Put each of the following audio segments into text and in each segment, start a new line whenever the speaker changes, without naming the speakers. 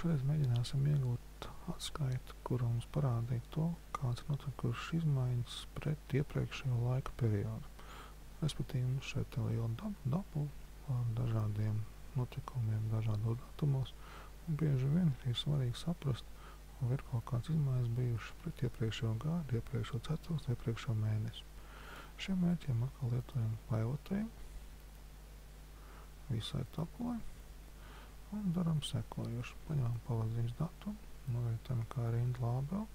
Šoreiz mēģināsim iegūt atskaiti, kura mums parādīja to, kāds ir notikušas izmaiņas pret iepriekšējo laika periodu. Respektīvi, mums šeit ir liela dabu ar dažādiem notikumiem, dažādos datumos, un bieži vien ir svarīgi saprast, vai ir kaut kāds izmaiņas bijušas pret iepriekšējo gadu, iepriekšējo ceturkšņu, iepriekšējo mēnesi. Šiem mērķiem atkal lietojam paivotību, visai tabulai, un daram sekojuši. Paņemam pavadziņas datumu, novietojam kā rindu lābeli,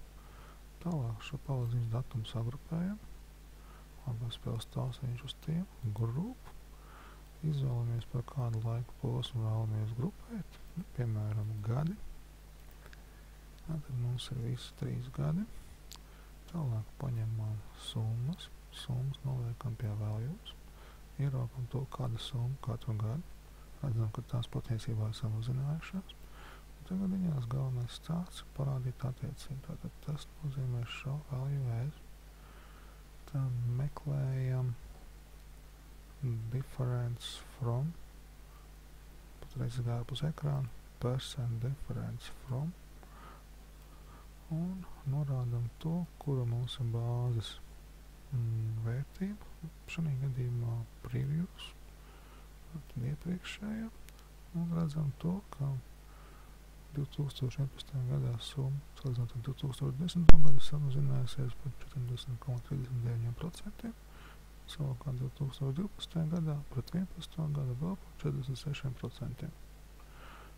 tālāk šo pavadziņas datumu sagrupējam, abas spēles tālsiņš uz tiem, grupu, izvēlamies par kādu laiku posmu vēlamies grupēt, piemēram, gadi. Tad mums ir visi 3 gadi. Tālāk paņemam summas noliekam pie values, ieraugam to, kāda summa katru gadu, redzam, ka tās patiesībā ir samazinājušās. Tagad viņās galvenais stāsts ir parādīt attiecību. Tātad tas nozīmē šo value as. Tad meklējam difference from, patreiz gāju uz ekrānu, percent difference from, un norādam to, kura mums ir bāzes vērtība, šajā gadījumā previous, tad iepriekšējā, un redzam to, ka 2011. gadā summa, salīdzinot ar 2010. gadu, samazinājusies par 40,39%, savukārt 2012. gadā pret 11. gadu vēl par 46%.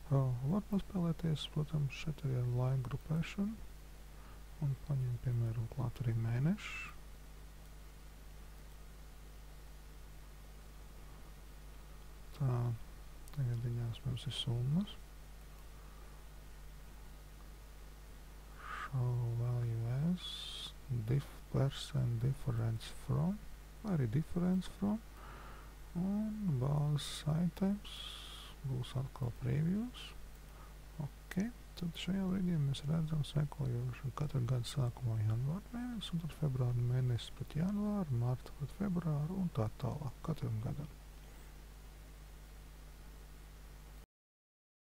Var paspēlēties, protams, šeit arī ar laika grupēšanu, un paņem, piemēram, klāt arī mēnešu. Tā, tagad viņās mums ir summas. Show value as, percent difference from, arī difference from, un bāzes items būs atkal previous. Ok, tad šajā brīdī mēs redzam sekojošu katru gadu sākumā janvāra mēnesis, un tad februāra mēnesis pret janvāru, marta pret februāru un tā tālāk katram gadam.